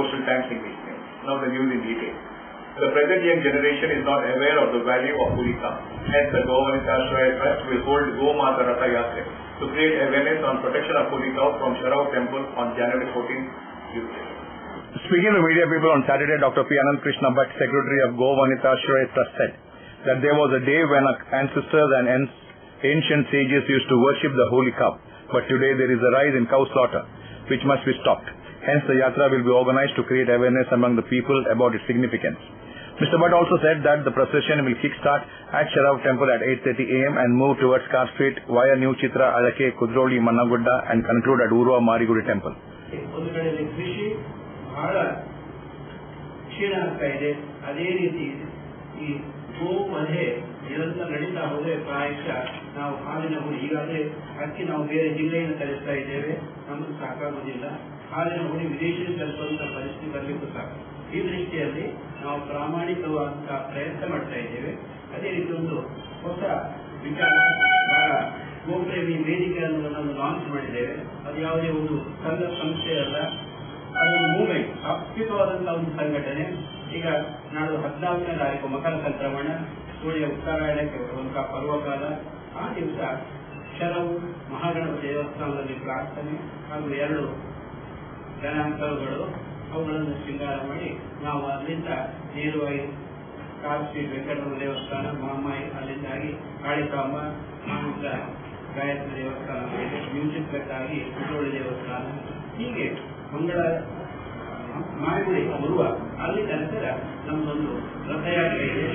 Coastal Times English News. Now the news in detail. The present young generation is not aware of the value of Holy Cow. Hence, the Govanita Ashraya Trust will hold Go Mata Ratha Yatra to create awareness on protection of Holy Cow from Sharau Temple on January 14th. Speaking to media people on Saturday, Dr. P. Anand Krishna Bhatt, Secretary of Go Vanita Ashraya Trust, said that there was a day when our ancestors and ancient sages used to worship the holy cow, but today there is a rise in cow slaughter, which must be stopped. Hence, the yatra will be organized to create awareness among the people about its significance. Mr. Bhatt also said that the procession will kickstart at Sharau Temple at 8:30 a.m. and move towards Car Street via New Chitra, Alake, Kudroli, Mannagudda and conclude at Urva Marigudi Temple. ಒಂದು ಕಡೆಯಲ್ಲಿ ಕೃಷಿ ಬಹಳ ಕ್ಷೀಣ ಆಗ್ತಾ ಇದೆ. ಅದೇ ರೀತಿ ಈ ಗೋವಧೆ ನಿರಂತರ ನಡೀತಾ ಹೋದರೆ ಪ್ರಾಯಶಃ ನಾವು ಹಾಲಿನ ಹುಡಿ ಈಗಾಗಲೇ ಅಕ್ಕಿ ನಾವು ಬೇರೆ ಜಿಲ್ಲೆಯಿಂದ ತರಿಸ್ತಾ ಇದ್ದೇವೆ, ನಮಗೆ ಸಾಕಾಗುವುದಿಲ್ಲ. ಹಾಲಿನ ಹುಡಿ ವಿದೇಶದಿಂದ ತರಿಸುವಂತಹ ಪರಿಸ್ಥಿತಿ ಬರಲಿಕ್ಕೂ ಸಾಕು. ಈ ದೃಷ್ಟಿಯಲ್ಲಿ ನಾವು ಪ್ರಾಮಾಣಿಕವಾದಂತಹ ಪ್ರಯತ್ನ ಮಾಡ್ತಾ ಇದ್ದೇವೆ. ಅದೇ ರೀತಿ ಒಂದು ಹೊಸ ವಿಚಾರ ಗೋಪ್ರೇಮಿ ವೇದಿಕೆ ಅನ್ನೋದನ್ನು ಲಾಂಚ್ ಮಾಡಿದ್ದೇವೆ. ಅದು ಯಾವುದೇ ಒಂದು ಸಂಘ ಸಂಸ್ಥೆ ಅಲ್ಲ, ಅದೊಂದು ಮೂವ್ಮೆಂಟ್, ಅತ್ಯುತ್ತವಾದಂತಹ ಒಂದು ಸಂಘಟನೆ. ಈಗ ನಾಳೆ 14ನೇ ತಾರೀಕು ಮಕರ ಸಂಕ್ರಮಣ, ಸೂರ್ಯ ಉತ್ತರಾಯಣಕ್ಕೆ ಬರುವಂತಹ ಪರ್ವಕಾಲ. ಆ ದಿವಸ ಶರವು ಮಹಾಗಣಪತಿ ದೇವಸ್ಥಾನದಲ್ಲಿ ಪ್ರಾರ್ಥನೆ ಹಾಗೂ 2 ಗಣಾಂಕಗಳು ಅವುಗಳನ್ನು ಶೃಂಗಾರ ಮಾಡಿ ನಾವು ಅಲ್ಲಿಂದ ನೇರವಾಗಿ ಕಾರ್ ಸ್ಟ್ರೀಟ್ ವೆಂಕಟರಮಣ ದೇವಸ್ಥಾನ, ಮಹಾಮಾಯಿ, ಅಲ್ಲಿಂದಾಗಿ ಕಾಳಿಕಾಂಬ, ಆನಂತರ ಗಾಯತ್ರಿ ದೇವಸ್ಥಾನ, ಮ್ಯೂಸಿಕ್ ಬೆಟ್ಟಾಗಿ ಕುಟೋಳಿ ದೇವಸ್ಥಾನ, ಹೀಗೆ ಮಂಗಳ ಮಾಯಗುಡಿ ಬರುವ ಅಲ್ಲಿ ನಂತರ ನಮ್ಮದೊಂದು ರಥಯಾತ್ರೆ ಇದೆ.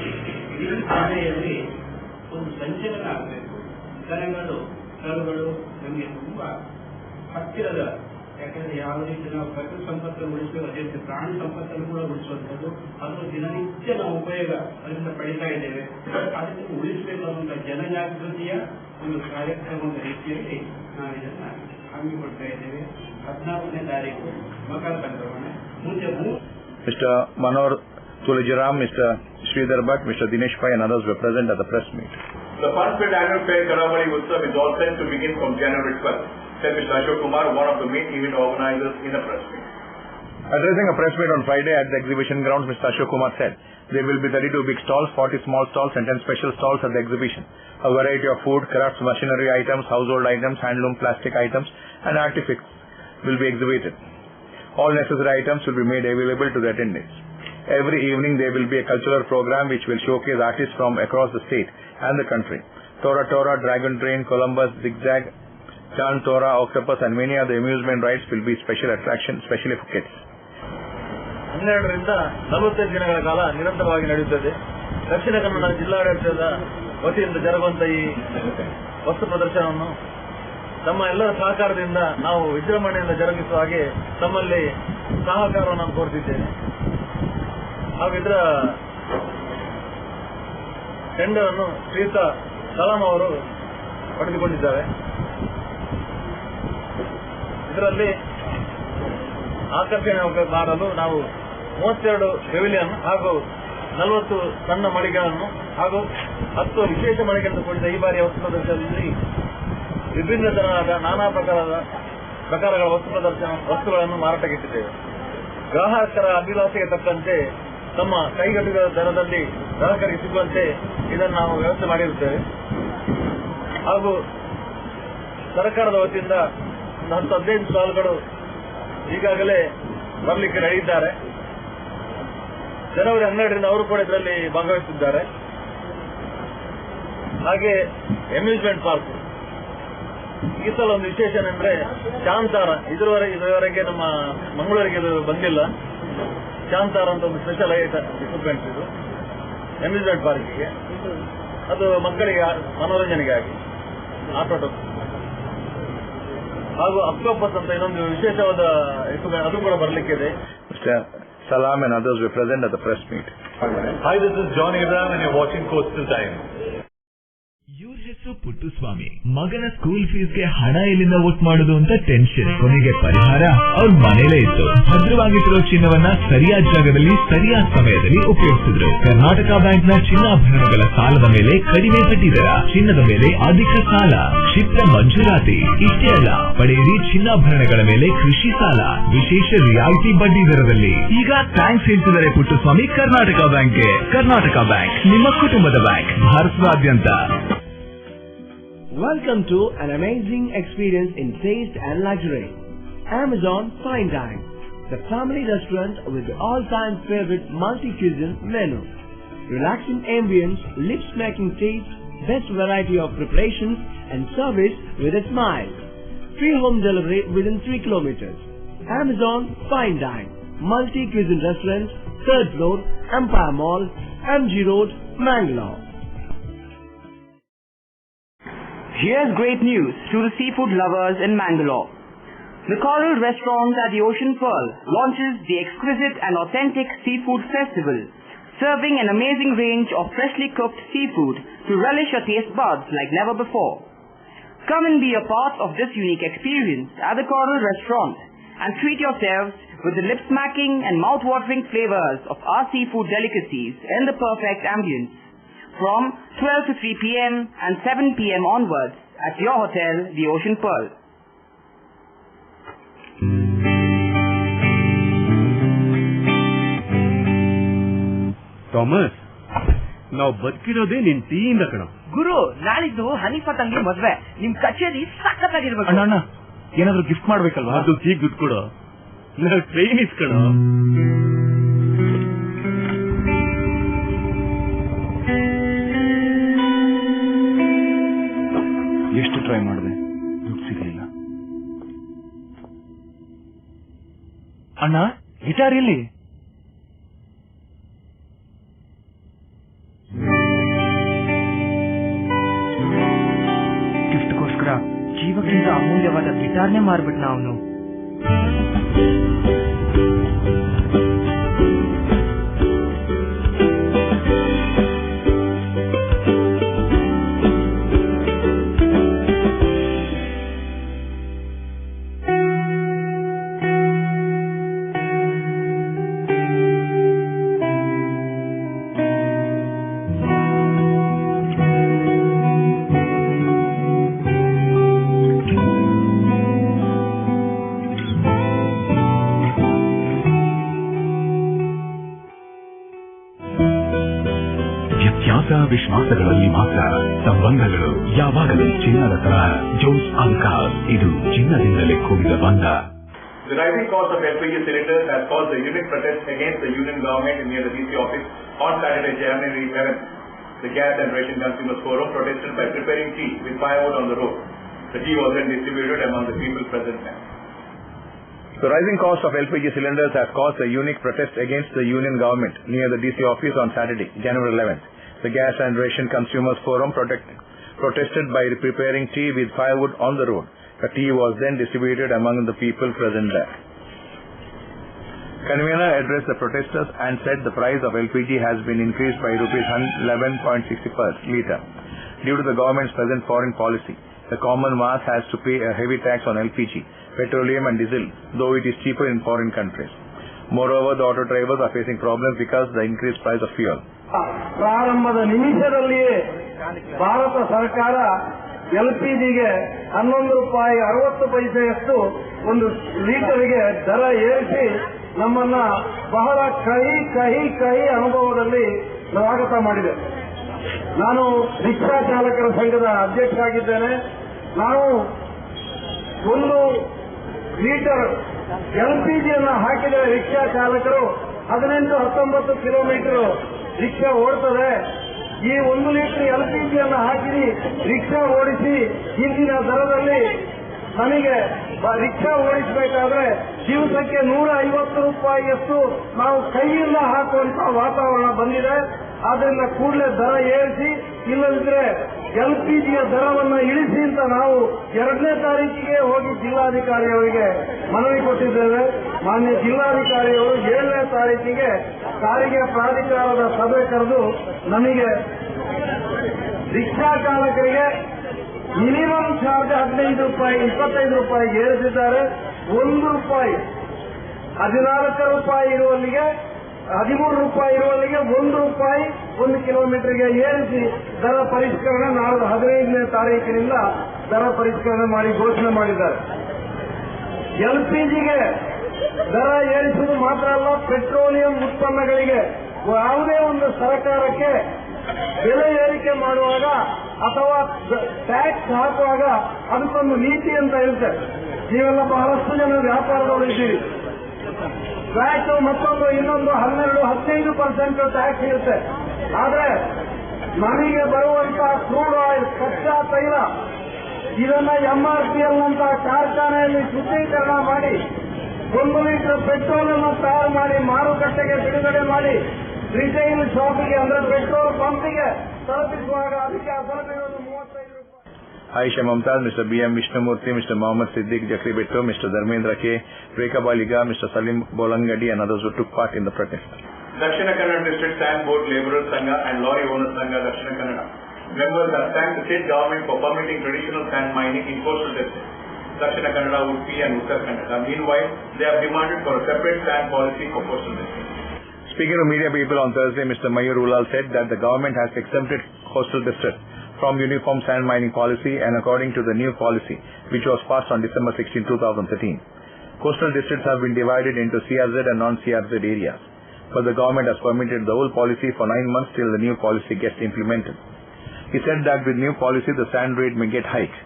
ಈ ಸಮಯದಲ್ಲಿ ಒಂದು ಸಂಚಲನ ಆಗಬೇಕು. ದನಗಳು ಕರುಗಳು ನಮಗೆ ತುಂಬಾ ಹತ್ತಿರದ, ಯಾಕಂದ್ರೆ ಯಾವ ರೀತಿ ನಾವು ಪ್ರಕೃತಿ ಸಂಪತ್ತನ್ನು ಉಳಿಸಬೇಕು ಅದೇ ರೀತಿ ಪ್ರಾಣಿ ಸಂಪತ್ತನ್ನು ಕೂಡ ಉಳಿಸುವಂಥದ್ದು. ಅದು ದಿನನಿತ್ಯ ನಾವು ಉಪಯೋಗ ಅದರಿಂದ ಪಡಿತಾ ಇದ್ದೇವೆ. ಅದನ್ನು ಉಳಿಸಬೇಕು ಅನ್ನುವಂಥ ಜನಜಾಗೃತಿಯ ಒಂದು ಕಾರ್ಯಕ್ರಮದ ರೀತಿಯಲ್ಲಿ ನಾವು ಇದನ್ನ ಹಮ್ಮಿಕೊಳ್ತಾ ಇದ್ದೇವೆ. 14ನೇ ತಾರೀಕು ಮಕರ ಸಂಕ್ರಮಣ. ಮುಂಚೆ Mr. Manor Tulijaram, Mr. Sridhar Bhatt, Mr. Dinesh Pai and others were present at the press meet. The Funspet Annual Fair Karamari Utsav is all set to begin from January 12th, said Mr. Ashok Kumar, one of the main event organizers in a press meet. Addressing a press meet on Friday at the exhibition grounds, Mr. Ashok Kumar said there will be 32 big stalls, 40 small stalls and 10 special stalls at the exhibition. A variety of food, crafts, machinery items, household items, handloom, plastic items and artifacts will be exhibited. All necessary items will be made available to the attendees. Every evening there will be a cultural program which will showcase artists from across the state and the country. Tora Tora, Dragon Train, Columbus, Zigzag, Chan Tora, Octopus and many other amusement rides will be special attraction, especially for kids. 12ರಿಂದ 45 ದಿನಗಳ ಕಾಲ ನಿರಂತರವಾಗಿ ನಡೆಯುತ್ತದೆ. ದಕ್ಷಿಣ ಕನ್ನಡ ಜಿಲ್ಲಾಡಳಿತದ ವತಿಯಿಂದ ಜರುಗುವಂತ ಈ ವಸ್ತು ಪ್ರದರ್ಶನವನ್ನು ತಮ್ಮ ಎಲ್ಲರ ಸಹಕಾರದಿಂದ ನಾವು ವಿಜೃಂಭಣೆಯಿಂದ ಜರುಗಿಸುವ ಹಾಗೆ ತಮ್ಮಲ್ಲಿ ಸಹಕಾರವನ್ನು ಕೋರುತ್ತಿದ್ದೇನೆ. ಹಾಗೂ ಇದರ ಟೆಂಡರ್ ಅನ್ನು ಶ್ರೀಯುತ ಸಲಾಂ ಅವರು ಪಡೆದುಕೊಂಡಿದ್ದಾರೆ. ಇದರಲ್ಲಿ ಆಕರ್ಷಣೆ ಮಾಡಲು ನಾವು 32 ಪೆವಿಲಿಯನ್ ಹಾಗೂ 40 ಸಣ್ಣ ಮಳಿಗೆಗಳನ್ನು ಹಾಗೂ 10 ವಿಶೇಷ ಮಳಿಗೆಗಳನ್ನು ಕೂಡಿದ ಈ ಬಾರಿಯ ವಸ್ತು ಪ್ರದರ್ಶನದಲ್ಲಿ ವಿಭಿನ್ನ ತರಹದ ನಾನಾ ಪ್ರಕಾರಗಳ ವಸ್ತುಗಳನ್ನು ಮಾರಾಟಕ್ಕಿಟ್ಟಿದ್ದೇವೆ. ಗ್ರಾಹಕರ ಅಭಿಲಾಷೆಗೆ ತಕ್ಕಂತೆ ತಮ್ಮ ಕೈಗೆಟುಕುವ ದರದಲ್ಲಿ ಗ್ರಾಹಕರಿಗೆ ಸಿಗುವಂತೆ ಇದನ್ನು ನಾವು ವ್ಯವಸ್ಥೆ ಮಾಡಿರುತ್ತೇವೆ. ಹಾಗೂ ಸರ್ಕಾರದ ವತಿಯಿಂದ 10-15 ಸ್ಟಾಲ್ಗಳು ಈಗಾಗಲೇ ಬರಲಿಕ್ಕೆ ನಡೆದಿದ್ದಾರೆ. ಜನವರಿ 12ರಿಂದ ಅವರು ಕೂಡ ಇದರಲ್ಲಿ ಭಾಗವಹಿಸಿದ್ದಾರೆ. ಹಾಗೆ ಅಮ್ಯೂಸ್ಮೆಂಟ್ ಪಾರ್ಕ್ ಈ ಸಲ ಒಂದು ವಿಶೇಷ ಅಂದ್ರೆ ಶಾಂತಾರ, ಇದುವರೆಗೆ ನಮ್ಮ ಮಂಗಳೂರಿಗೆ ಇದು ಬಂದಿಲ್ಲ. ಶಾಂತಾರ ಅಂತ ಒಂದು ಸ್ಪೆಷಲ್ ಇಕ್ವಿಪ್ಮೆಂಟ್ಸ್ ಇದು ಅಮ್ಯೂಸ್ಮೆಂಟ್ ಪಾರ್ಕಿಗೆ, ಅದು ಮಕ್ಕಳಿಗೆ ಮನೋರಂಜನೆಗಾಗಿ ಆಟೋಟ. ಹಾಗೂ ಅಕ್ಟೋಪಸ್ ಅಂತ ಇನ್ನೊಂದು ವಿಶೇಷವಾದ ಇಕ್ವಿಪ್ಮೆಂಟ್ ಅದು ಕೂಡ ಬರಲಿಕ್ಕಿದೆ. Salam and others were present at the press meet. Hi, this is John Abraham and you're watching Coastal Times. Your ಪುಟ್ಟುಸ್ವಾಮಿ ಮಗನ ಸ್ಕೂಲ್ ಫೀಸ್ಗೆ ಹಣ ಎಲ್ಲಿಂದ ಒಟ್ಟು ಮಾಡೋದು ಅಂತ ಟೆನ್ಷನ್. ಕೊನೆಗೆ ಪರಿಹಾರ ಅವ್ರ ಮನೇಲೇ ಇತ್ತು. ಭದ್ರವಾಗಿಟ್ಟಿರೋ ಚಿನ್ನವನ್ನ ಸರಿಯಾದ ಜಾಗದಲ್ಲಿ ಸರಿಯಾದ ಸಮಯದಲ್ಲಿ ಉಪಯೋಗಿಸಿದ್ರು. ಕರ್ನಾಟಕ ಬ್ಯಾಂಕ್ ನ ಚಿನ್ನಾಭರಣಗಳ ಸಾಲದ ಮೇಲೆ ಕಡಿಮೆ ಬಡ್ಡಿ ದರ, ಚಿನ್ನದ ಮೇಲೆ ಅಧಿಕ ಸಾಲ, ಕ್ಷಿಪ್ರ ಮಂಜೂರಾತಿ. ಇಷ್ಟೇ ಅಲ್ಲ, ಪಡೆಯಿರಿ ಚಿನ್ನಾಭರಣಗಳ ಮೇಲೆ ಕೃಷಿ ಸಾಲ ವಿಶೇಷ ರಿಯಾಯಿತಿ ಬಡ್ಡಿ ದರದಲ್ಲಿ. ಈಗ ಥ್ಯಾಂಕ್ಸ್ ಹೇಳ್ತಿದ್ದಾರೆ ಪುಟ್ಟುಸ್ವಾಮಿ ಕರ್ನಾಟಕ ಬ್ಯಾಂಕ್ಗೆ. ಕರ್ನಾಟಕ ಬ್ಯಾಂಕ್ ನಿಮ್ಮ ಕುಟುಂಬದ ಬ್ಯಾಂಕ್, ಭಾರತದಾದ್ಯಂತ. Welcome to an amazing experience in taste and luxury. Amazon Fine Dine, the family restaurant with the all-time favorite multi-cuisine menu. Relaxing ambience, lips-making taste, best variety of preparations and service with a smile. Free home delivery within 3 kilometers. Amazon Fine Dine, multi-cuisine restaurant, 3rd floor, Empire Mall, MG Road, Mangalore. Here's great news to the seafood lovers in Mangalore. The Coral Restaurant at the Ocean Pearl launches the exquisite and authentic Seafood Festival, serving an amazing range of freshly cooked seafood to relish your taste buds like never before. Come and be a part of this unique experience at the Coral Restaurant and treat yourselves with the lip-smacking and mouth-watering flavors of our seafood delicacies in the perfect ambience. From 12 to 3 p.m. and 7 p.m. onwards at your hotel, the Ocean Pearl. Thomas, ನಾವು ಬದುಕಿರೋದೇ ನಿನ್ ಟೀಯಿಂದ ಕಣ. ಗುರು, ನಾಳಿದ್ದು ಹನೀಫಾ ತಂಗಿ ಮದ್ವೆ. ನಿಮ್ ಕಚೇರಿ ಸಖತ್ತಾಗಿರ್ಬೇಕು. ಅಣ್ಣ, ಏನಾದ್ರು ಗಿಫ್ಟ್ ಮಾಡ್ಬೇಕಲ್ವಾ? ಅದು ಈಗ ದುಡ್ಡು ಕೊಡು. ನಾವು ಟ್ರೈನ್ ಇಸ್ಕಣ. ಎಷ್ಟು ಟ್ರೈ ಮಾಡಿದೆ, ದುಡ್ಡು ಸಿಗಲಿಲ್ಲ. ಅಣ್ಣ, ಗಿಟಾರ್ ಎಲ್ಲಿ? ಗಿಫ್ಟ್ಗೋಸ್ಕರ ಜೀವಕ್ಕಿಂತ ಅಮೂಲ್ಯವಾದ ಗಿಟಾರ್ನೇ ಮಾರ್ಬಿಟ್ನ ಅವನು. ವಿಶ್ವಾಸಗಳಲ್ಲಿ ಮಾತ್ರ ಸಂಬಂಧಗಳು ಯಾವಾಗಲೂ ಚಿನ್ನದ ತರಹ. ಜೋಸ್ ಅಲ್ಕಾಸ್, ಇದು ಚಿನ್ನದಿಂದಲೇ ಕೂಡಿದ ಬಂಧ. The rising cost of LPG cylinders has caused a unique protest against the union government near the DC office on Saturday, January 11th. The Gas and Ration Consumers Forum protested by preparing tea with firewood on the road. The tea was then distributed among the people present there. The rising cost of LPG cylinders has caused a unique protest against the union government near the DC office on Saturday, January 11th. The Gas and Ration Consumers Forum protested by preparing tea with firewood on the road. The tea was then distributed among the people present there. Convener addressed the protesters and said the price of LPG has been increased by rupees 11.60 per litre due to the government's present foreign policy. The common mass has to pay a heavy tax on LPG, petroleum and diesel, though it is cheaper in foreign countries. Moreover, the auto drivers are facing problems because of the increased price of fuel. ಪ್ರಾರಂಭದ ನಿಮಿಷದಲ್ಲಿಯೇ ಭಾರತ ಸರ್ಕಾರ ಎಲ್ಪಿಜಿಗೆ 11 ರೂಪಾಯಿ 60 ಪೈಸೆಯಷ್ಟು ಒಂದು ಲೀಟರ್ಗೆ ದರ ಏರಿಸಿ ನಮ್ಮನ್ನ ಬಹಳ ಕಹಿ ಅನುಭವದಲ್ಲಿ ಸ್ವಾಗತ ಮಾಡಿದೆ. ನಾನು ರಿಕ್ಷಾ ಚಾಲಕರ ಸಂಘದ ಅಧ್ಯಕ್ಷ ಆಗಿದ್ದೇನೆ. ನಾವು 1 ಲೀಟರ್ ಎಲ್ಪಿಜಿಯನ್ನು ಹಾಕಿದರೆ ರಿಕ್ಷಾ ಚಾಲಕರು 18-19 ಕಿಲೋಮೀಟರ್ ರಿಕ್ಷಾ ಓಡ್ತದೆ. ಈ 1 ಲೀಟರ್ ಎಲ್ಪಿಜಿಯನ್ನು ಹಾಕಿ ರಿಕ್ಷಾ ಓಡಿಸಿ ಇಂದಿನ ದರದಲ್ಲಿ ನಮಗೆ ರಿಕ್ಷಾ ಓಡಿಸಬೇಕಾದ್ರೆ ದಿವಸಕ್ಕೆ 150 ರೂಪಾಯಿಯಷ್ಟು ನಾವು ಕೈಯಿಂದ ಹಾಕುವಂತಹ ವಾತಾವರಣ ಬಂದಿದೆ. ಆದ್ದರಿಂದ ಕೂಡಲೇ ದರ ಏರಿಸಿ, ಇಲ್ಲದಿದ್ರೆ ಎಲ್ಪಿಜಿಯ ದರವನ್ನು ಇಳಿಸಿ ಅಂತ ನಾವು 2ನೇ ತಾರೀಕಿಗೆ ಹೋಗಿ ಜಿಲ್ಲಾಧಿಕಾರಿಯವರಿಗೆ ಮನವಿ ಕೊಟ್ಟಿದ್ದೇವೆ. ಮಾನ್ಯ ಜಿಲ್ಲಾಧಿಕಾರಿಯವರು 7ನೇ ತಾರೀಕಿಗೆ ಸಾರಿಗೆ ಪ್ರಾಧಿಕಾರದ ಸಭೆ ಕರೆದು ನಮಗೆ ರಿಕ್ಷಾ ಚಾಲಕರಿಗೆ ಮಿನಿಮಮ್ ಚಾರ್ಜ್ 15 ರೂಪಾಯಿ 25 ರೂಪಾಯಿಗೆ ಏರಿಸಿದ್ದಾರೆ. 1 ರೂಪಾಯಿ 14 ರೂಪಾಯಿ ಇರುವಲ್ಲಿಗೆ 13 ರೂಪಾಯಿ ಇರುವಲ್ಲಿಗೆ 1 ರೂಪಾಯಿ 1 ಕಿಲೋಮೀಟರ್ಗೆ ಏರಿಸಿ ದರ ಪರಿಷ್ಕರಣೆ ನಾಳೆ 15ನೇ ತಾರೀಕಿನಿಂದ ದರ ಪರಿಷ್ಕರಣೆ ಮಾಡಿ ಘೋಷಣೆ ಮಾಡಿದ್ದಾರೆ. LPGಗೆ ದರ ಏರಿಸುವುದು ಮಾತ್ರ ಅಲ್ಲ, ಪೆಟ್ರೋಲಿಯಂ ಉತ್ಪನ್ನಗಳಿಗೆ ಯಾವುದೇ ಒಂದು ಸರ್ಕಾರಕ್ಕೆ ಬೆಲೆ ಏರಿಕೆ ಮಾಡುವಾಗ ಅಥವಾ ಟ್ಯಾಕ್ಸ್ ಹಾಕುವಾಗ ಅದಕ್ಕೊಂದು ನೀತಿ ಅಂತ ಇರುತ್ತೆ. ನೀವೆಲ್ಲ ಬಹಳಷ್ಟು ಜನ ವ್ಯಾಪಾರದವರು ಇದ್ದೀರಿ. ವ್ಯಾಟ್ ಮತ್ತೊಂದು ಇನ್ನೊಂದು 12-15% ಟ್ಯಾಕ್ಸ್ ಇರುತ್ತೆ. ಆದ್ರೆ ನಮಗೆ ಬರುವಂತಹ ಕ್ರೂಡ್ ಆಯಿಲ್ ಕಚ್ಚಾ ತೈಲ ಇದನ್ನ MRPL ನಂತ ಕಾರ್ಖಾನೆಯಲ್ಲಿ ಶುದ್ಧೀಕರಣ ಮಾಡಿ 1 ಲೀಟರ್ ಪೆಟ್ರೋಲ್ ಅನ್ನು ತಯಾರು ಮಾಡಿ ಮಾರುಕಟ್ಟೆಗೆ ಬಿಡುಗಡೆ ಮಾಡಿ ರಿಟೈಲ್ ಶಾಪಿಗೆ ಅಂದ್ರೆ ಪೆಟ್ರೋಲ್ ಪಂಪಿಗೆ ತಲುಪಿಸುವಾಗ ಅದಕ್ಕೆ ಅಸಲುಗಳು 35 ರೂಪಾಯಿ. Aisha Mumtaz, Mr. B.M. Vishnumurthy, Mr. Mohammed Siddiq Jakribetto, Mr. Dharmendra K, Rekha Baliga, Mr. Salim Bolangadi and others who took part in the protest. Dakshina Kannada District Sand Board Labourers Sangha and Lorry Owners Sangha Dakshina Kannada members have thanked the state government for permitting traditional sand mining in coastal districts Dakshina Kannada, Udupi and Uttar Kannada. Meanwhile, they have demanded for a separate sand policy for coastal districts. Speaking to media people on Thursday, Mr. Mayur Ulal said that the government has exempted coastal districts from uniform sand mining policy and according to the new policy which was passed on December 16, 2013. Coastal districts have been divided into CRZ and non-CRZ areas, but the government has permitted the old policy for 9 months till the new policy gets implemented. He said that with new policy the sand rate may get hiked.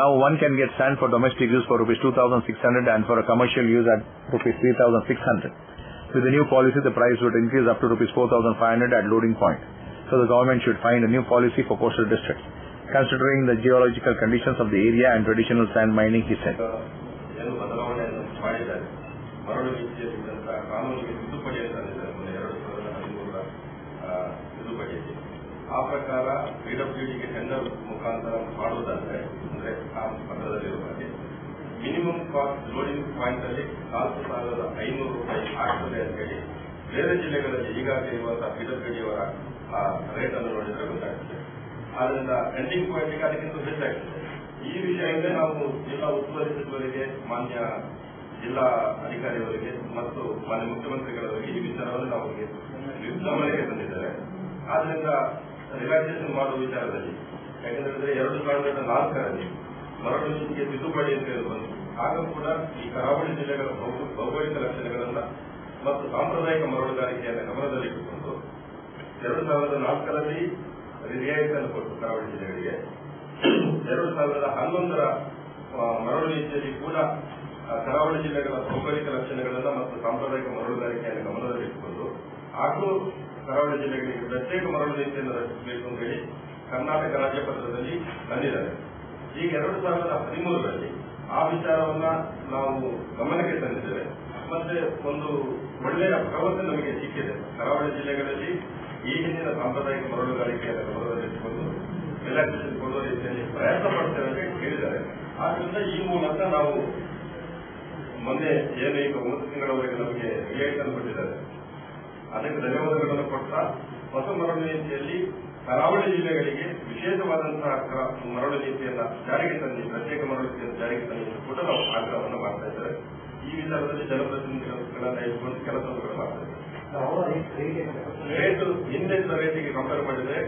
Now one can get sand for domestic use for rupees 2,600 and for a commercial use at rupees 3,600. With the new policy the price would increase up to rupees 4,500 at loading point. So the government should find a new policy for coastal districts, considering the geological conditions of the area and traditional sand mining, he said. ಆ ಪ್ರಕಾರ PWDಗೆ tender ಮುಖಾಂತರ ಮಾಡುವುದಾದ್ರೆ ಅಂದ್ರೆ ಆ ಪತ್ರದಲ್ಲಿರುವಂತೆ minimum cost loading point ಅಲ್ಲಿ 4,500 ರೂಪಾಯಿ ಆಗ್ತದೆ ಅಂತ ಹೇಳಿ ಬೇರೆ ಜಿಲ್ಲೆಗಳಲ್ಲಿ ಈಗಾಗಲೇ ಇರುವಂತಹ PWDಯವರ ರೇಟ್ ಅನ್ನು ನೋಡಿದ್ರೆ ಗೊತ್ತಾಗ್ತದೆ. ಆದ್ರಿಂದ ಎಂಡಿಂಗ್ ಪಾಯಿಂಟ್ಗೆ ಅದಕ್ಕಿಂತ ಹೆಚ್ಚಾಗ್ತದೆ. ಈ ವಿಷಯದಿಂದ ನಾವು ಜಿಲ್ಲಾ ಉಸ್ತುವಾರಿ ಸಚಿವರಿಗೆ, ಮಾನ್ಯ ಜಿಲ್ಲಾ ಅಧಿಕಾರಿಯವರಿಗೆ ಮತ್ತು ಮಾನ್ಯ ಮುಖ್ಯಮಂತ್ರಿಗಳವರಿಗೆ ಈ ವಿಚಾರವನ್ನು ನಾವು ಗಮನಕ್ಕೆ ತಂದಿದ್ದೇವೆ. ಆದ್ರಿಂದ ರಿಲ್ಯಾಕ್ಸೇಷನ್ ಮಾಡುವ ವಿಚಾರದಲ್ಲಿ ಯಾಕೆಂದ್ರೆ 2004ರಲ್ಲಿ ಮರಳು ನೀತಿಗೆ ತಿದ್ದುಪಡಿ ಅಂತ ಬಂತು. ಆಗ ಕೂಡ ಈ ಕರಾವಳಿ ಜಿಲ್ಲೆಗಳ ಭೌಗೋಳಿಕ ಲಕ್ಷಣಗಳನ್ನ ಮತ್ತು ಸಾಂಪ್ರದಾಯಿಕ ಮರಳುಗಾರಿಕೆಯನ್ನು ಗಮನದಲ್ಲಿಟ್ಟುಕೊಂಡು 2004ರಲ್ಲಿ ರಿಯಾಯಿತಿಯನ್ನು ಕೊಟ್ಟು ಕರಾವಳಿ ಜಿಲ್ಲೆಗಳಿಗೆ 2011ರ ಮರಳು ನೀತಿಯಲ್ಲಿ ಕೂಡ ಕರಾವಳಿ ಜಿಲ್ಲೆಗಳ ಭೌಗೋಳಿಕ ಲಕ್ಷಣಗಳನ್ನ ಮತ್ತು ಸಾಂಪ್ರದಾಯಿಕ ಮರಳುಗಾರಿಕೆಯನ್ನು ಗಮನದಲ್ಲಿಟ್ಟುಕೊಂಡು ಹಾಗೂ ಕರಾವಳಿ ಜಿಲ್ಲೆಗಳಿಗೆ ಪ್ರತ್ಯೇಕ ಮರಳು ನೀತಿಯನ್ನು ರಚಿಸಬೇಕು ಅಂತ ಹೇಳಿ ಕರ್ನಾಟಕ ರಾಜ್ಯ ಪತ್ರದಲ್ಲಿ ತಂದಿದ್ದಾರೆ. ಈಗ 2013ರಲ್ಲಿ ಆ ವಿಚಾರವನ್ನ ನಾವು ಗಮನಕ್ಕೆ ತಂದಿದ್ದೇವೆ. ಮತ್ತೆ ಒಂದು ಒಳ್ಳೆಯ ಭರವಸೆ ನಮಗೆ ಸಿಕ್ಕಿದೆ. ಕರಾವಳಿ ಜಿಲ್ಲೆಗಳಲ್ಲಿ ಈ ಹಿಂದಿನ ಸಾಂಪ್ರದಾಯಿಕ ಮರಳುಗಾರಿಕೆಯನ್ನು ಗಮನದಲ್ಲಿಟ್ಟುಕೊಂಡು ರಿಲ್ಯಾಕ್ಸೇಷನ್ ಕೊಡುವ ರೀತಿಯಲ್ಲಿ ಪ್ರಯತ್ನ ಪಡ್ತೇವೆ ಅಂತ ಹೇಳಿದ್ದಾರೆ. ಆದ್ರಿಂದ ಈ ಮೂಲಕ ನಾವು ಮೊನ್ನೆ ಏನು ಈಗ 9 ತಿಂಗಳವರೆಗೆ ನಮಗೆ ರಿಯಾಯಿತಿಯನ್ನು ಕೊಟ್ಟಿದ್ದಾರೆ, ಅದಕ್ಕೆ ಧನ್ಯವಾದಗಳನ್ನು ಕೊಡ್ತಾ ಹೊಸ ಮರಳು ನೀತಿಯಲ್ಲಿ ಕರಾವಳಿ ಜಿಲ್ಲೆಗಳಿಗೆ ವಿಶೇಷವಾದಂತಹ ಮರಳು ನೀತಿಯನ್ನ ಜಾರಿಗೆ ತಂದು ಪ್ರತ್ಯೇಕ ಮರಳು ನೀತಿಯನ್ನು ಜಾರಿಗೆ ತಂದು ಕೂಡ ನಾವು ಆಗ್ರಹವನ್ನು ಮಾಡ್ತಾ ಇದ್ದೇವೆ. ಈ ವಿಚಾರದಲ್ಲಿ ಜನಪ್ರತಿನಿಧಿಗಳನ್ನ ಇಟ್ಕೊಂಡು ಕೆಲಸವನ್ನು ಮಾಡ್ತಾ ಇದ್ದೇವೆ. ರೇಟ್ ಹಿಂದಿನ ರೇಟಿಗೆ ಕಂಪೇರ್ ಮಾಡಿದ್ರೆ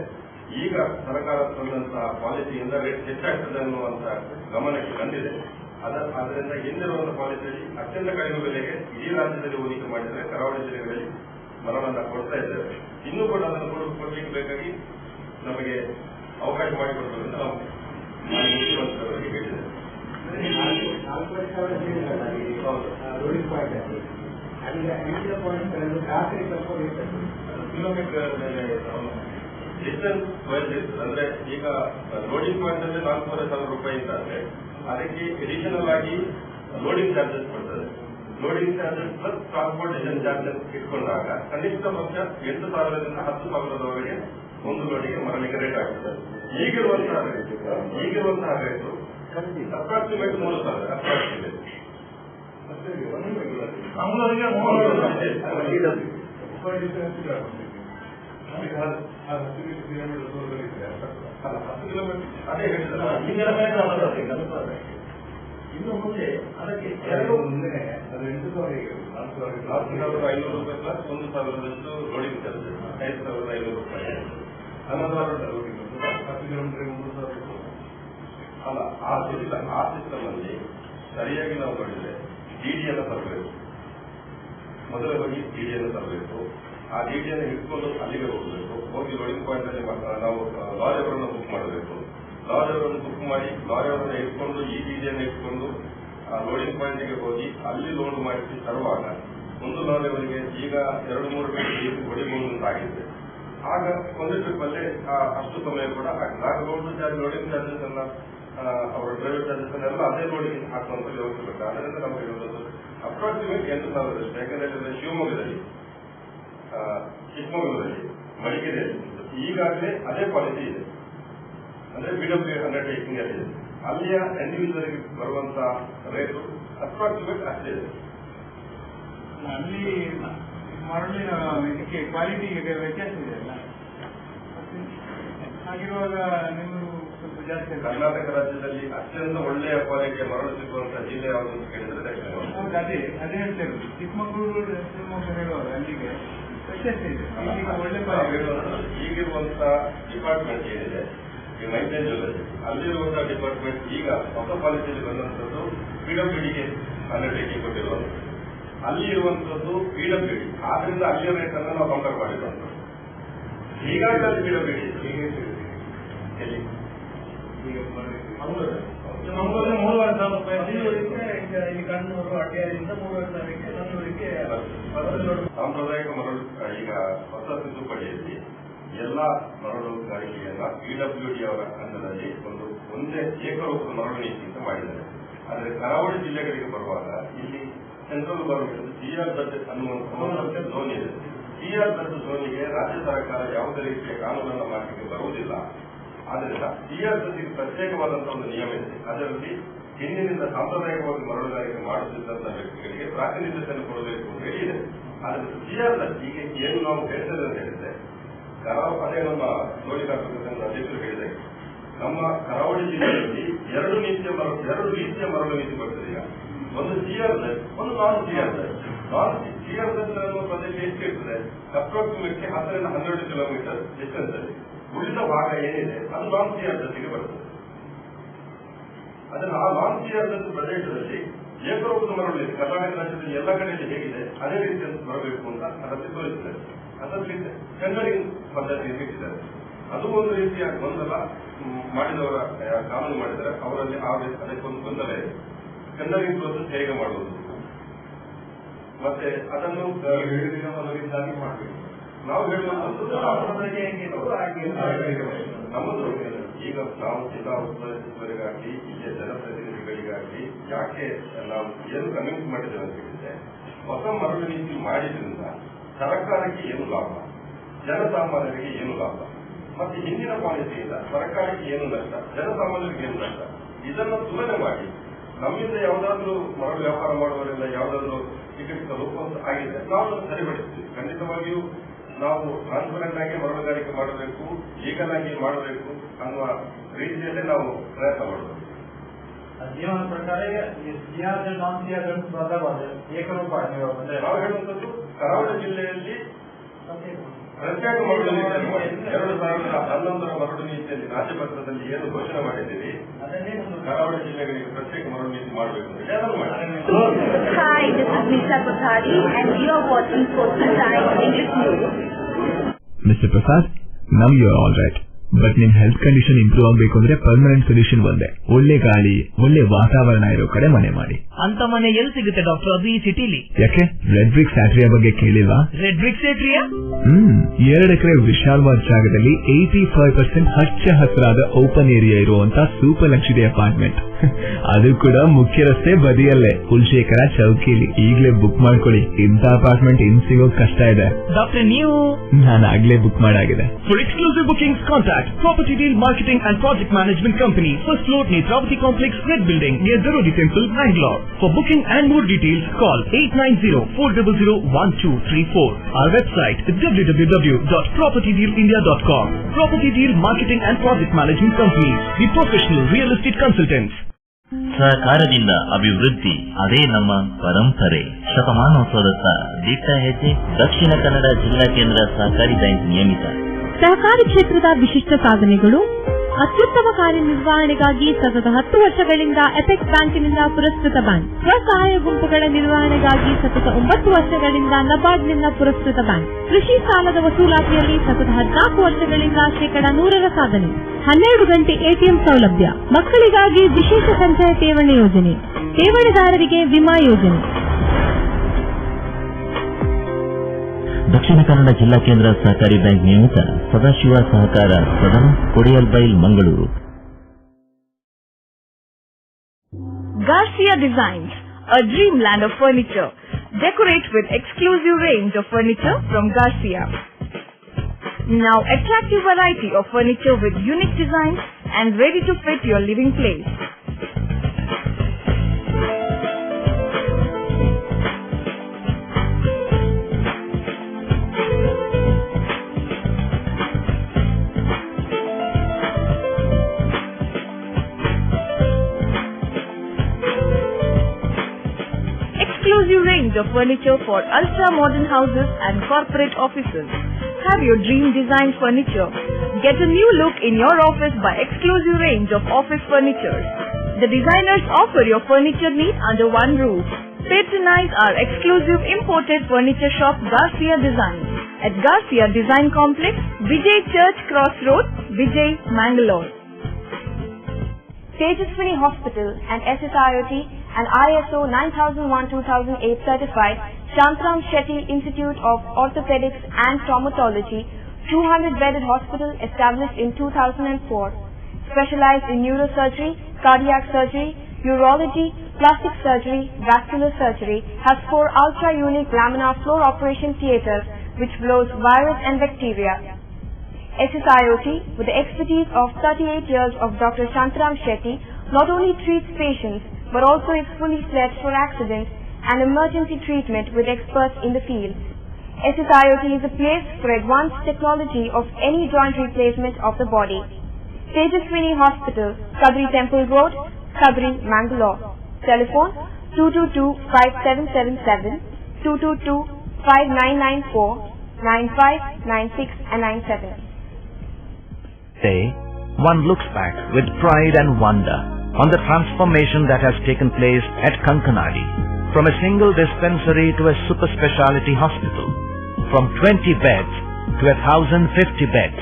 ಈಗ ಸರ್ಕಾರ ತಂದಂತಹ ಪಾಲಿಸಿಯಿಂದ ರೇಟ್ ಹೆಚ್ಚಾಗ್ತದೆ ಅನ್ನುವಂತ ಗಮನಕ್ಕೆ ಬಂದಿದೆ. ಆದ್ದರಿಂದ ಹಿಂದಿರುವಂತಹ ಪಾಲಿಸಿಯಲ್ಲಿ ಅತ್ಯಂತ ಕಡಿಮೆ ಬೆಲೆಗೆ ಇಡೀ ರಾಜ್ಯದಲ್ಲಿ ಹೂಡಿಕೆ ಮಾಡಿದರೆ ಕರಾವಳಿ ಜಿಲ್ಲೆಗಳಲ್ಲಿ ಮರಳನ್ನ ಕೊಡ್ತಾ ಇದ್ದೇವೆ. ಇನ್ನೂ ಕೂಡ ಅದನ್ನು ಕೊಡಲಿಕ್ಕೆ ಬೇಕಾಗಿ ನಮಗೆ ಅವಕಾಶ ಮಾಡಿಕೊಡ್ಬೇಕು ಅಂತ ನಾವು ಮುಖ್ಯಮಂತ್ರಿಯವರಿಗೆ ಹೇಳಿದ್ದೇವೆ. ಕಿಲೋಮೀಟರ್ ಮೇಲೆ ಡಿಸ್ಟೆನ್ಸ್ ವೈಸ್ ಇರ್ತದೆ. ಅಂದ್ರೆ ಈಗ ಲೋಡಿಂಗ್ ಪಾಯಿಂಟ್ ಅಲ್ಲಿ 4,500 ರೂಪಾಯಿ ಅಂತ ಅಂದ್ರೆ ಅದಕ್ಕೆ ಎಡಿಷನಲ್ ಆಗಿ ಲೋಡಿಂಗ್ ಚಾರ್ಜಸ್ ಕೊಡ್ತದೆ. Loading charges plus transportation charges ಇಟ್ಕೊಂಡಾಗ ಕನಿಷ್ಠ ಪಕ್ಷ 8,000ರಿಂದ 10,000ರವರೆಗೆ ಒಂದು ಲೋಡಿಗೆ ಮರಳಿಗೆ ರೇಟ್ ಆಗ್ತದೆ. ಈಗಿರುವಂತಹ ರೇಟು ಅಪ್ರಾಕ್ಸಿಮೇಟ್ 3,000 ಅಪ್ರಾಕ್ಸಿಮೇಟ್ ಅಲ್ಲ 10 ಕಿಲೋಮೀಟರ್ ಅದೇ ಹೇಳಿದ್ರೆ ಇನ್ನು ಮುಂದೆ ಅದಕ್ಕೆ 4,500 ರೂಪಾಯಿ ಪ್ಲಸ್ 1,000 ರೋಡಿಂಗ್ ಚಾರ್ಜ್ 5,500 ರೂಪಾಯಿ 10 ಕಿಲೋಮೀಟರ್ 3,000 ರೂಪಾಯಿ. ಅಲ್ಲ ಆ ಸಿಸ್ಟಮ್ ಅಲ್ಲಿ ಸರಿಯಾಗಿ ನಾವು ನೋಡಿದ್ರೆ ಡಿಡಿಯನ್ನು ತರಬೇಕು. ಮೊದಲೇ ಹೋಗಿ ಡಿಡಿಯನ್ನು ತರಬೇಕು. ಆ ಡಿಡಿಯನ್ನು ಹಿಡ್ಕೊಂಡು ಅಲ್ಲಿಗೆ ಹೋಗಬೇಕು. ಹೋಗಿ ಲೋಡಿಂಗ್ ಪಾಯಿಂಟ್ ಅಲ್ಲಿ ನಾವು ಲಾರಿ ಅವರನ್ನು ಬುಕ್ ಮಾಡಬೇಕು. ಲಾರಿ ಅವರನ್ನು ಬುಕ್ ಮಾಡಿ ಲಾರಿ ಅವರನ್ನು ಇಟ್ಕೊಂಡು ಈ ಡಿಡಿಯನ್ನು ಇಟ್ಕೊಂಡು ಆ ಲೋಡಿಂಗ್ ಪಾಯಿಂಟ್ಗೆ ಹೋಗಿ ಅಲ್ಲಿ ಲೋಡ್ ಮಾಡಿಸಿ ತರುವಾಗ ಒಂದು ಲಾರಿ ಅವರಿಗೆ ಈಗ 2-3 ಗಂಟೆ ಹೊಡಿಬಹುದು ಅಂತಾಗಿದೆ. ಆಗ ಒಂದು ಟ್ರಿಪ್ ಅಲ್ಲಿ ಅಷ್ಟು ಸಮಯ ಕೂಡ ಆಗ್ತದೆ. ಆಗ ಲೋಡಿಂಗ್ ಚಾರ್ಜಸ್ ಎಲ್ಲ ಅವರ ಡ್ರೈವರ್ ಚಾರ್ಜಸ್ ಎಲ್ಲ ಅದೇ ಲೋಡಿಂಗ್ ಹಾಕುವಂತ ವ್ಯವಸ್ಥೆ ಬೇಕು. ಅದರಿಂದ ನಾವು ಹೇಳುವುದು ಅಪ್ರಾಕ್ಸಿಮೇಟ್ 8,000 ಅಷ್ಟೇ. ಯಾಕಂದ್ರೆ ಶಿವಮೊಗ್ಗದಲ್ಲಿ, ಚಿಕ್ಕಮಗಳೂರಲ್ಲಿ, ಮಡಿಕೇರಿಯಲ್ಲಿ ಈಗಾಗಲೇ ಅದೇ ಪಾಲಿಸಿ ಇದೆ. ಅಂದ್ರೆ PW ಅಂಡರ್ಟೇಕಿಂಗ್ ಅಲ್ಲಿ ಇದೆ. ಅಲ್ಲಿಯ ಇಂಡಿವಿಜುವಲ್ ಬರುವಂತ ರೇಟು ಅಪ್ರಾಕ್ಸಿಮೇಟ್ ಅಷ್ಟೇ ಇದೆ. ಅಲ್ಲಿ ಮರಳಿನ ಇದಕ್ಕೆ ಕ್ವಾಲಿಟಿಗೆ ವ್ಯತ್ಯಾಸ ಇದೆ ಅಲ್ಲ, ಹಾಗಿರುವಾಗ ನೀವು ಸ್ವಲ್ಪ ಜಾಸ್ತಿ. ಕರ್ನಾಟಕ ರಾಜ್ಯದಲ್ಲಿ ಅತ್ಯಂತ ಒಳ್ಳೆಯ ಕ್ವಾಲಿಟಿಯ ಮರಳು ಸಿಗುವಂತಹ ಜಿಲ್ಲೆ ಯಾವುದು ಅಂತ ಕೇಳಿದ್ರೆ ದಕ್ಷಿಣ ಕನ್ನಡ. ಅದೇ ಹೇಳ್ತೇವೆ. ಚಿಕ್ಕಮಗಳೂರು, ಶಿವಮೊಗ್ಗ ಹೇಳುವಾಗ ಅಲ್ಲಿಗೆ ವ್ಯತ್ಯಾಸ ಇದೆ. ಒಳ್ಳೆ ಈಗಿರುವಂತ ಡಿಪಾರ್ಟ್ಮೆಂಟ್ ಏನಿದೆ ಈ ಮೈಸೂರು ಜಿಲ್ಲೆಯಲ್ಲಿ, ಅಲ್ಲಿರುವಂತಹ ಡಿಪಾರ್ಟ್ಮೆಂಟ್ ಈಗ ಹೊಸ ಪಾಲಿಸಿಯಲ್ಲಿ ಬಂದಂತದ್ದು PWDಗೆ ಅಂಡರ್ಟೇಕಿಂಗ್ ಕೊಟ್ಟಿರುವಂತದ್ದು. ಅಲ್ಲಿ ಇರುವಂತದ್ದು PWD. ಆದ್ರಿಂದ ಅಲ್ಲಿಯ ರೇಟ್ ಅನ್ನು ನಾವು ಕಂಪೇರ್ ಮಾಡಿರುವಂತದ್ದು. ಈಗಾಗಲೇ ಅಲ್ಲಿ PWD ಎಲ್ಲಿ ಮಂಗಳೂರು 3,500 ರೂಪಾಯಿ, ಇಲ್ಲಿ ಕಣ್ಣೂರು, ಅಡ್ಯಾರಿಂದ 3,500ಕ್ಕೆ ನನ್ನೂರಿಗೆ. ಸಾಂಪ್ರದಾಯಿಕ ಮರಳು ಈಗ ಹೊಸ ತಿದ್ದುಪಡಿಯಲ್ಲಿ ಎಲ್ಲಾ ಮರಳುಗಾರಿಕೆಯನ್ನ PWD ಅವರ ಅಂಡರಲ್ಲಿ ಒಂದೇ ಏಕರೂಪದ ಮರಳು ನೀತಿ ಅಂತ ಮಾಡಿದ್ದಾರೆ. ಆದರೆ ಕರಾವಳಿ ಜಿಲ್ಲೆಗಳಿಗೆ ಬರುವಾಗ ಇಲ್ಲಿ ಸೆಂಟ್ರಲ್ ಗವರ್ಮೆಂಟ್ CR ಬಜೆಟ್ ಅನ್ನುವಂತ ಝೋನ್ ಇದೆ. CR ಬಜೆಟ್ ಝೋನಿಗೆ ರಾಜ್ಯ ಸರ್ಕಾರ ಯಾವುದೇ ರೀತಿಯ ಕಾನೂನನ್ನು ಮಾಡಲಿಕ್ಕೆ ಬರುವುದಿಲ್ಲ. ಆದ್ದರಿಂದ CR ಬಜೆಟ್ಗೆ ಪ್ರತ್ಯೇಕವಾದಂತಹ ಒಂದು ನಿಯಮ ಇದೆ. ಅದರಲ್ಲಿ ಹಿಂದಿನಿಂದ ಸಾಂಪ್ರದಾಯಿಕವಾಗಿ ಮರಳುಗಾರಿಕೆ ಮಾಡುತ್ತಿದ್ದಂತಹ ವ್ಯಕ್ತಿಗಳಿಗೆ ಪ್ರಾತಿನಿಧ್ಯತೆಯನ್ನು ಕೊಡಬೇಕು ಅಂತ ಹೇಳಿದೆ. ಆದರೆ CR ಈಗ ಏನು ನಾವು ಹೇಳ್ತೇವೆ ಅಂತ ಹೇಳಿದ್ರೆ, ಅದೇ ನಮ್ಮ ಜೋಡಿಕಾರ್ಮಿಕ ಸಂಘದ ಅಧ್ಯಕ್ಷರು ಹೇಳಿದೆ, ನಮ್ಮ ಕರಾವಳಿ ಜಿಲ್ಲೆಯಲ್ಲಿ ಎರಡು ರೀತಿಯ ಮರಳು ನೀತಿ ಬರ್ತದೆ. ಈಗ ಒಂದು CR ಒಂದು ನಾನ್ CR. ನಾನ್ CR ಅನ್ನುವ ಪ್ರದೇಶ ಎಷ್ಟು ಇರ್ತದೆ? ಅಪ್ರಾಕ್ಸಿಮೇಟ್ಲಿ 10-12 ಕಿಲೋಮೀಟರ್ ಡಿಸ್ಟೆನ್ಸ್ ಅಲ್ಲಿ. ಉಳಿದ ಭಾಗ ಏನಿದೆ ಅದು ನಾನ್ CR ಜೊತೆಗೆ ಬರ್ತದೆ. ಅದನ್ನು ಆ ನಾನ್ CR ಪ್ರದೇಶದಲ್ಲಿ ಏಕರೂಪದ ಮರಳು ಇದೆ. ಕರ್ನಾಟಕ ರಾಜ್ಯದಲ್ಲಿ ಎಲ್ಲ ಕಡೆಯಲ್ಲಿ ಹೇಗಿದೆ ಅದೇ ರೀತಿಯಲ್ಲಿ ಬರಬೇಕು ಅಂತ ಅದರಲ್ಲಿ ತೋರಿಸಿದ್ದಾರೆ. ಅದರಲ್ಲಿ ಟೆಂಡರಿಂಗ್ ಪದ್ಧತಿ ಇಟ್ಟಿದ್ದಾರೆ. ಅದು ಒಂದು ರೀತಿಯ ಗೊಂದಲ ಮಾಡಿದವರ ಕಾನೂನು ಮಾಡಿದರೆ ಅವರಲ್ಲಿ ಅದಕ್ಕೊಂದು ಗೊಂದಲ ಇದೆ. ಟೆಂಡರಿಂಗ್ ಪ್ರೋಸೆಸ್ ಹೇಗೆ ಮಾಡುವುದು ಮತ್ತೆ ಅದನ್ನು ಮಾಡಬೇಕು. ನಾವು ಹೇಳುವಂತದ್ದು ನಮ್ಮದು ಈಗ ನಾವು ಜಿಲ್ಲಾ ಉಸ್ತುವಾರಿ ಸಚಿವರಿಗಾಗಲಿ ಇಲ್ಲಿಯ ಜನಪ್ರತಿನಿಧಿಗಳಿಗಾಗಲಿ ಯಾಕೆ ನಾವು ಏನು ಕನ್ವಿನ್ಸ್ ಮಾಡಿದ್ದೇವೆ ಅಂತ ಹೇಳಿದ್ರೆ, ಹೊಸ ಮರಳು ನೀತಿ ಮಾಡಿದ್ರಿಂದ ಸರ್ಕಾರಕ್ಕೆ ಏನು ಲಾಭ, ಜನಸಾಮಾನ್ಯರಿಗೆ ಏನು ಲಾಭ, ಮತ್ತೆ ಹಿಂದಿನ ಪಾಲಿಸಿಯಿಂದ ಸರ್ಕಾರಕ್ಕೆ ಏನು ನಷ್ಟ, ಜನಸಾಮಾನ್ಯರಿಗೆ ಏನು ನಷ್ಟ, ಇದನ್ನು ತುಲನೆ ಮಾಡಿ ನಮ್ಮಿಂದ ಯಾವುದಾದ್ರೂ ಮರಳು ವ್ಯಾಪಾರ ಮಾಡುವವರಿಂದ ಯಾವುದಾದ್ರೂ ಟಿಕೆಟ್ ಲೋಪವಂತ ಆಗಿದೆ ನಾವು ಅದನ್ನು ಸರಿಪಡಿಸ್ತೀವಿ. ಖಂಡಿತವಾಗಿಯೂ ನಾವು ಟ್ರಾನ್ಸ್ಪರೆಂಟ್ ಆಗಿ ಮರಳುಗಾರಿಕೆ ಮಾಡಬೇಕು, ಲೀಗಲ್ ಆಗಿ ಮಾಡಬೇಕು ಅನ್ನುವ ರೀತಿಯಲ್ಲೇ ನಾವು ಪ್ರಯತ್ನ ಮಾಡಬೇಕು. ಜೀವನ ಪ್ರಕಾರ ಏಕರೂಪ ನಾವು ಹೇಳುವಂಥದ್ದು ಕರಾವಳಿ ಜಿಲ್ಲೆಯಲ್ಲಿ ಪ್ರತ್ಯೇಕ ಮರಳು ನೀತಿಯನ್ನು 2011ರ ಮರಳು ನೀತಿಯಲ್ಲಿ ರಾಜ್ಯಪತ್ರದಲ್ಲಿ ಏನು ಘೋಷಣೆ ಮಾಡಿದ್ದೀವಿ, ಕರಾವಳಿ ಜಿಲ್ಲೆಗಳಿಗೆ ಪ್ರತ್ಯೇಕ ಮರಳು ನೀತಿ ಮಾಡಬೇಕು ಅಂತ ಹೇಳಿ ಅದನ್ನು ಮಾಡಿ. Hi, this is Nisha Kothari and you are watching Coastal Times English News. Mr. Prasad, now you are all right. But ನಿಮ್ ಹೆಲ್ತ್ ಕಂಡೀಷನ್ ಇಂಪ್ರೂವ್ ಆಗಬೇಕು ಅಂದ್ರೆ ಪರ್ಮನೆಂಟ್ ಸೊಲ್ಯೂಷನ್ ಒಂದೇ, ಒಳ್ಳೆ ಗಾಳಿ ಒಳ್ಳೆ ವಾತಾವರಣ ಇರೋ ಕಡೆ ಮನೆ ಮಾಡಿ. ಅಂತ ಮನೆ ಎಲ್ಲಿ ಸಿಗುತ್ತೆ ಡಾಕ್ಟರ್? ಅದು ಈ ಸಿಟಿಲಿ. ಯಾಕೆ ರೆಡ್ ಬ್ರಿಕ್ ಸ್ಯಾಟ್ರಿಯಾ ಬಗ್ಗೆ ಕೇಳಿಲ್ವಾ? ರೆಡ್ ಬ್ರಿಕ್ ಸ್ಯಾಟ್ರಿಯಾ 2 ಎಕರೆ ವಿಶಾಲವಾದ ಜಾಗದಲ್ಲಿ 85% ಹಚ್ಚ ಹಸಿರಾದ ಓಪನ್ ಏರಿಯಾ ಇರುವಂತ ಸೂಪರ್ ಲಕ್ಷರಿ ಅಪಾರ್ಟ್ಮೆಂಟ್. ಅದು ಕೂಡ ಮುಖ್ಯ ರಸ್ತೆ ಬದಿಯಲ್ಲೇ, ಕುಲಶೇಖರ ಚೌಕಿಲಿ. ಈಗಲೇ ಬುಕ್ ಮಾಡ್ಕೊಳ್ಳಿ, ಇಂಥ ಅಪಾರ್ಟ್ಮೆಂಟ್ ಇನ್ ಸಿಗೋದು ಕಷ್ಟ ಇದೆ. ಡಾಕ್ಟರ್ ನೀವು? ನಾನು ಆಗ್ಲೇ book ಮಾಡಾಗಿದೆ. For exclusive bookings, contact at Property Deal Marketing and Project Management Company, first floor, Netravati Complex, Red Building, near Darodi Temple, Bangalore. For booking and more details, call 890-400-1234. Our website is www.propertydealindia.com. Property Deal Marketing and Project Management Company, the professional real estate consultants. ಸಹಕಾರದಿಂದ ಅಭಿವೃದ್ಧಿ, ಅದೇ ನಮ್ಮ ಪರಂಪರೆ. ಶತಮಾನೋತ್ಸವದತ್ತ ದಿಟ್ಟ ಹೆಜ್ಜೆ. ದಕ್ಷಿಣ ಕನ್ನಡ ಜಿಲ್ಲಾ ಕೇಂದ್ರ ಸಹಕಾರಿ ಬ್ಯಾಂಕ್ ನಿಯಮಿತ. ಸಹಕಾರಿ ಕ್ಷೇತ್ರದ ವಿಶಿಷ್ಟ ಸಾಧನೆಗಳು. ಅತ್ಯುತ್ತಮ ಕಾರ್ಯನಿರ್ವಹಣೆಗಾಗಿ ಸತತ 10 ವರ್ಷಗಳಿಂದ ಎಪೆಕ್ಸ್ ಬ್ಯಾಂಕಿನಿಂದ ಪುರಸ್ಕೃತ ಬ್ಯಾಂಕ್. ಸ್ವಸಹಾಯ ಗುಂಪುಗಳ ನಿರ್ವಹಣೆಗಾಗಿ ಸತತ 9 ವರ್ಷಗಳಿಂದ ನಬಾರ್ಡ್ನಿಂದ ಪುರಸ್ಕೃತ ಬ್ಯಾಂಕ್. ಕೃಷಿ ಸಾಲದ ವಸೂಲಾತಿಯಲ್ಲಿ ಸತತ 14 ವರ್ಷಗಳಿಂದ 100% ಸಾಧನೆ. 12 ಗಂಟೆ ಎಟಿಎಂ ಸೌಲಭ್ಯ. ಮಕ್ಕಳಿಗಾಗಿ ವಿಶೇಷ ಸಂಚಯ ಠೇವಣಿ ಯೋಜನೆ. ಠೇವಣಿದಾರರಿಗೆ ವಿಮಾ ಯೋಜನೆ. ದಕ್ಷಿಣ ಕನ್ನಡ ಜಿಲ್ಲಾ ಕೇಂದ್ರ ಸಹಕಾರಿ ಬ್ಯಾಂಕ್ ನಿಯಮಿತ ಸದಾಶಿವ ಸಹಕಾರ ಸದನ, Kodialbail, Mangaluru. Garcia Designs, a dreamland of furniture. Decorate with exclusive range of furniture from Garcia. Now attractive variety of furniture with unique designs and ready to fit your living place. Exclusive range of furniture for ultra-modern houses and corporate offices. Have your dream design furniture. Get a new look in your office by exclusive range of office furniture. The designers offer your furniture needs under one roof. Patronize our exclusive imported furniture shop Garcia Designs at Garcia Design Complex, Vijay Church Cross Road, Vijay, Mangalore. Tejaswini Hospital and SSIOT and ISO 9001-2008 certified Shantram Shetty Institute of Orthopedics and Traumatology, 200-bedded hospital established in 2004. Specialized in neurosurgery, cardiac surgery, urology, plastic surgery, vascular surgery, has 4 ultra-unique laminar floor operation theatres which blows virus and bacteria. SSIOT, with the expertise of 38 years of Dr. Shantram Shetty, not only treats patients but also is fully fledged for accidents and emergency treatment with experts in the field. SSIOT is a place for advanced technology of any joint replacement of the body. Tejaswini Hospital, Kadri Temple Road, Kadri, Mangalore. Telephone 222-5777, 222-5994, 95, 96 and 97. Today, one looks back with pride and wonder on the transformation that has taken place at Kankanadi, from a single dispensary to a super speciality hospital, from 20 beds to 1,050 beds,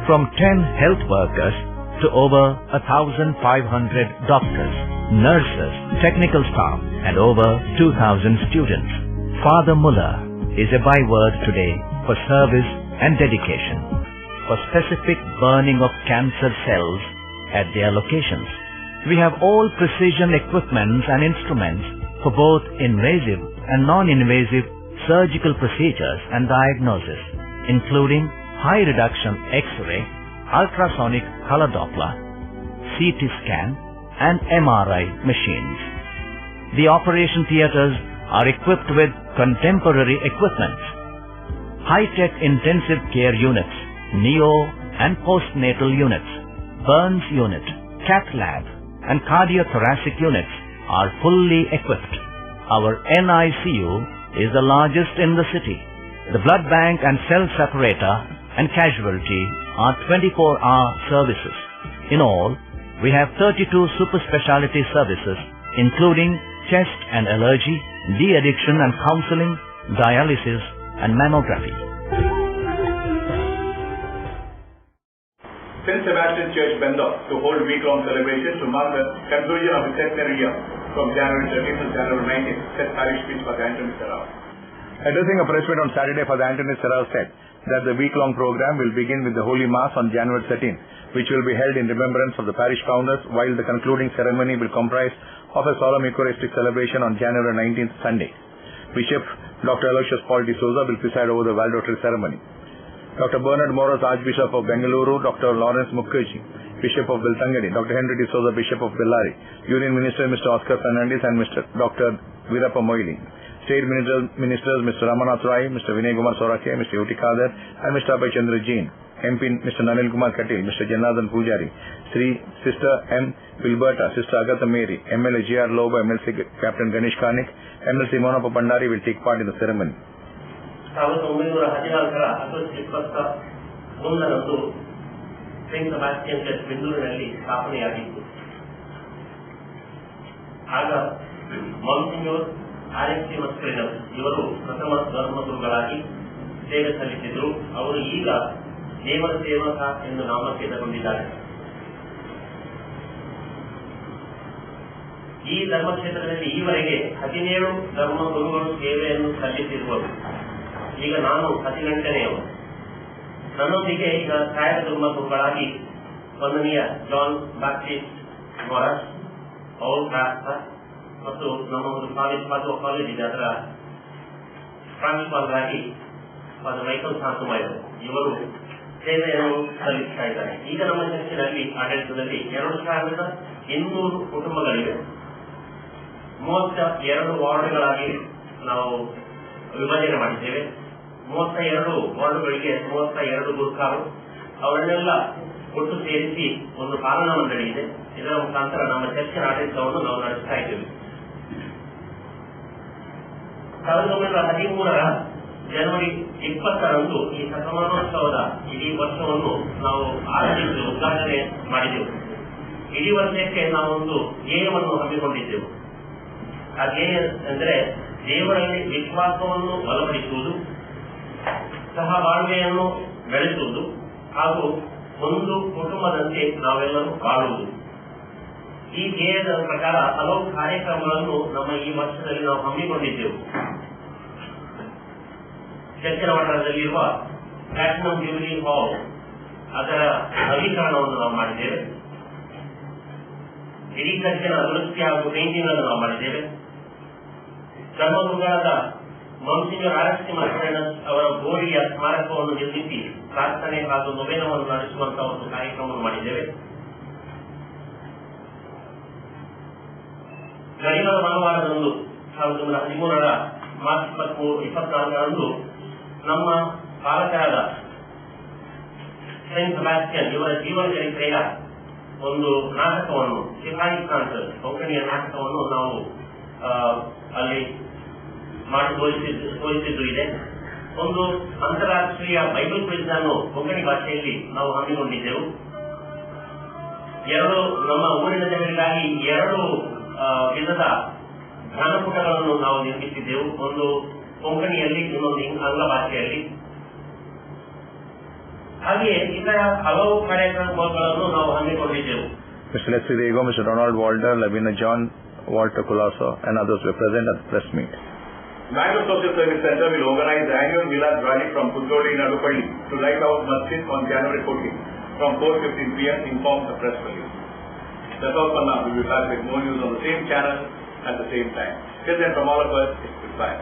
from 10 health workers to over 1,500 doctors, nurses, technical staff and over 2,000 students. Father Muller is a byword today for service and dedication, for specific burning of cancer cells at their locations. We have all precision equipments and instruments for both invasive and non-invasive surgical procedures and diagnosis, including high reduction X-ray, ultrasonic color Doppler, CT scan and MRI machines. The operation theatres are equipped with contemporary equipment, high-tech intensive care units, neo and postnatal units, burns unit, cath lab and cardiothoracic units are fully equipped. Our NICU is the largest in the city. The blood bank and cell separator and casualty are 24-hour services. In all, we have 32 super specialty services including chest and allergy, de-addiction and counseling, dialysis and mammography. St. Sebastian Church, Bendor, to hold week-long celebration to mark the conclusion of the centenary year from January 13th to January 19th, said parish priest Father Anthony Serrao. Addressing a press meet on Saturday, Father Anthony Serrao said that the week-long program will begin with the Holy Mass on January 13th, which will be held in remembrance of the parish founders, while the concluding ceremony will comprise of a solemn Eucharistic celebration on January 19th, Sunday. Bishop Dr. Aloysius Paul D'Souza will preside over the valedictory ceremony. Dr. Bernard Morris, Archbishop of Bengaluru, Dr. Lawrence Mukherjee, Bishop of Beltangadi, Dr. Henry D'Souza, Bishop of Bellary, Union Minister Mr. Oscar Fernandez and Dr. Veerappa Moily, State Ministers Mr. Ramanath Rai, Mr. Vinay Kumar Sorakia, Mr. Uti Kader and Mr. Abhay Chandra Jain, MP Mr. Nanil Kumar Katil, Mr. Janardhan Pujari, Sister M. Wilberta, Sister Agatha Mary, MLA G.R. Loba, MLC Captain Ganesh Kanik, MLC Monappa Pandari will take part in the ceremony. 1914 August 21 Saint Sebastian church ಬೆಂಗಳೂರಿನಲ್ಲಿ ಸ್ಥಾಪನೆಯಾಗಿತ್ತು. ಆಗ ಮಾನ್ಸಿನ್ಯೂರ್ RST ಮಸ್ಕರಿನಸ್ ಇವರು ಪ್ರಥಮ ಧರ್ಮಗುರುಗಳಾಗಿ ಸೇವೆ ಸಲ್ಲಿಸಿದ್ರು. ಅವರು ಈಗ ದೇವರ ಸೇವಕ ಎಂದು ನಾಮಕರಣಗೊಂಡಿದ್ದಾರೆ. ಈ ಧರ್ಮಕ್ಷೇತ್ರದಲ್ಲಿ ಈವರೆಗೆ 17 ಧರ್ಮಗುರುಗಳು ಸೇವೆಯನ್ನು ಸಲ್ಲಿಸಿರುವರು. ಈಗ ನಾನು 18ನೇಯವರು. ನನ್ನೊಂದಿಗೆ ಈಗ ಛಾಯಾ ಧರ್ಮಗುರುಗಳಾಗಿ ವಂದನೀಯ ಜಾನ್ ಬ್ಯಾಪ್ಟಿಸ್ಟ್ ಮೊರಸ್ ಮತ್ತು ನಮ್ಮ ಒಂದು ಕಾಲೇಜ್ ಇದೆ, ಅದರ ಪ್ರಾಂಶುಪಾಲರಾಗಿ ಮೈಕಲ್ ಶಾಂತಮಯ್ಯ ಇವರು ಸೇವೆಯನ್ನು ಸಲ್ಲಿಸ್ತಾ ಇದ್ದಾರೆ. ಈಗ ನಮ್ಮ ಚರ್ಚಿನಲ್ಲಿ ಆಡಳಿತದಲ್ಲಿ 2200 ಕುಟುಂಬಗಳಿವೆ. 32 ವಾರ್ಡ್ಗಳಾಗಿ ನಾವು ವಿಭಜನೆ ಮಾಡಿದ್ದೇವೆ. 32 ವಾರ್ಡ್ಗಳಿಗೆ 32 ಗುರುಕಾರು, ಅವರನ್ನೆಲ್ಲ ಒಟ್ಟು ಸೇರಿಸಿ ಒಂದು ಪಾಲನಾ ಮಂಡಳಿ ಇದೆ. ಇದರ ಮುಖಾಂತರ ನಮ್ಮ ಚರ್ಚಿನ ಆಡಳಿತವನ್ನು ನಾವು ನಡೆಸ್ತಾ ಇದ್ದೇವೆ. 1913 ಜನವರಿ 20ರಂದು ಈ ಶತಮಾನೋತ್ಸವದ ಇಡೀ ವರ್ಷವನ್ನು ನಾವು ಆಚರಿಸಿ ಉದ್ಘಾಟನೆ ಮಾಡಿದೆವು. ಇಡೀ ವರ್ಷಕ್ಕೆ ನಾವೊಂದು ಧ್ಯೇಯವನ್ನು ಹಮ್ಮಿಕೊಂಡಿದ್ದೆವು. ಆ ಧ್ಯೇಯ ಎಂದರೆ ದೇವರಲ್ಲಿ ವಿಶ್ವಾಸವನ್ನು ಬಲಪಡಿಸುವುದು, ಸಹಬಾಳ್ವೆಯನ್ನು ಬೆಳೆಸುವುದು ಹಾಗೂ ಒಂದು ಕುಟುಂಬದಂತೆ ನಾವೆಲ್ಲರೂ ಬಾಳುವುದು. ಈ ಧ್ಯೇಯದ ಪ್ರಕಾರ ಹಲವು ಕಾರ್ಯಕ್ರಮಗಳನ್ನು ನಮ್ಮ ಈ ವರ್ಷದಲ್ಲಿ ನಾವು ಹಮ್ಮಿಕೊಂಡಿದ್ದೆವು. ಚರ್ಚಿನ ಮಟ್ಟದಲ್ಲಿರುವ ಪ್ಲಾಟಿನಂ ಜೂಬಿಲಿ ಹಾಲ್ ಅದರ ನವೀಕರಣವನ್ನು ನಾವು ಮಾಡಿದ್ದೇವೆ. ಇಡೀ ಚರ್ಚಿನ ದುರಸ್ತಿ ಹಾಗೂ ಪೇಂಟಿಂಗ್ ಅನ್ನು ನಾವು ಮಾಡಿದ್ದೇವೆ. ಧರ್ಮಗುರುಗಳಾದ ಮಾನ್ಸಿನ್ಯೂರ್ RST ಮಸ್ಕರಿನಸ್ ಅವರ ಗೋರಿಯ ಸ್ಮಾರಕವನ್ನು ನಿರ್ಮಿಸಿ ಪ್ರಾರ್ಥನೆ ಹಾಗೂ ನೊವೇನವನ್ನು ನಡೆಸುವಂತಹ ಒಂದು ಕಾರ್ಯಕ್ರಮವನ್ನು ಮಾಡಿದ್ದೇವೆ. ಗಣಿಗಳ ಭಾನುವಾರದಂದು 1913 ಮಾರ್ಚ್ 24ರಂದು ನಮ್ಮ ಪಾಲಕರಾದ ಸೇಂಟ್ ಸೆಬಾಸ್ಟಿಯನ್ ಇವರ ಜೀವನ ಚರಿತ್ರೆಯ ಒಂದು ನಾಟಕವನ್ನು, ಸಿಪಾಯಿ ಕಾಂತ್ ಕೊಂಕಣಿಯ ನಾಟಕವನ್ನು ನಾವು ಅಲ್ಲಿ ಮಾಡಿ ತೋರಿಸಿದ್ದು ಇದೆ. ಒಂದು ಅಂತಾರಾಷ್ಟ್ರೀಯ ಬೈಬಲ್ ಕ್ವಿಜ್ ಅನ್ನು ಕೊಂಕಣಿ ಭಾಷೆಯಲ್ಲಿ ನಾವು ಹಮ್ಮಿಕೊಂಡಿದ್ದೆವು. ನಮ್ಮ ಊರಿನ ಜನರಿಗಾಗಿ 2 ವಿಧದ ಜ್ಞಾನಪುಟಗಳನ್ನು ನಾವು ನಿರ್ಮಿಸಿದ್ದೆವು. ಒಂದು ಕೊಂಕಣಿಯಲ್ಲಿ, ಇನ್ನೊಂದು ಆಂಗ್ಲ ಭಾಷೆಯಲ್ಲಿ. ಹಾಗೆಯೇ ಇತರ ಹಲವು ಕಾರ್ಯಕ್ರಮಗಳನ್ನು ನಾವು ಹಮ್ಮಿಕೊಂಡಿದ್ದೆವು. Mr. Leslie Rego, Mr. Ronald Walter, Lavina John, Walter Colasso and others were present at the press meet. Bangalore Social Service Center will organize the annual Milad Rally from Kudroli in Adupalli to Lighthouse Masjid on January 14 from 4:15 p.m. informs the press release. That's all for now. We will be back with more news on the same channel at the same time. Till then, from all of us, it's goodbye.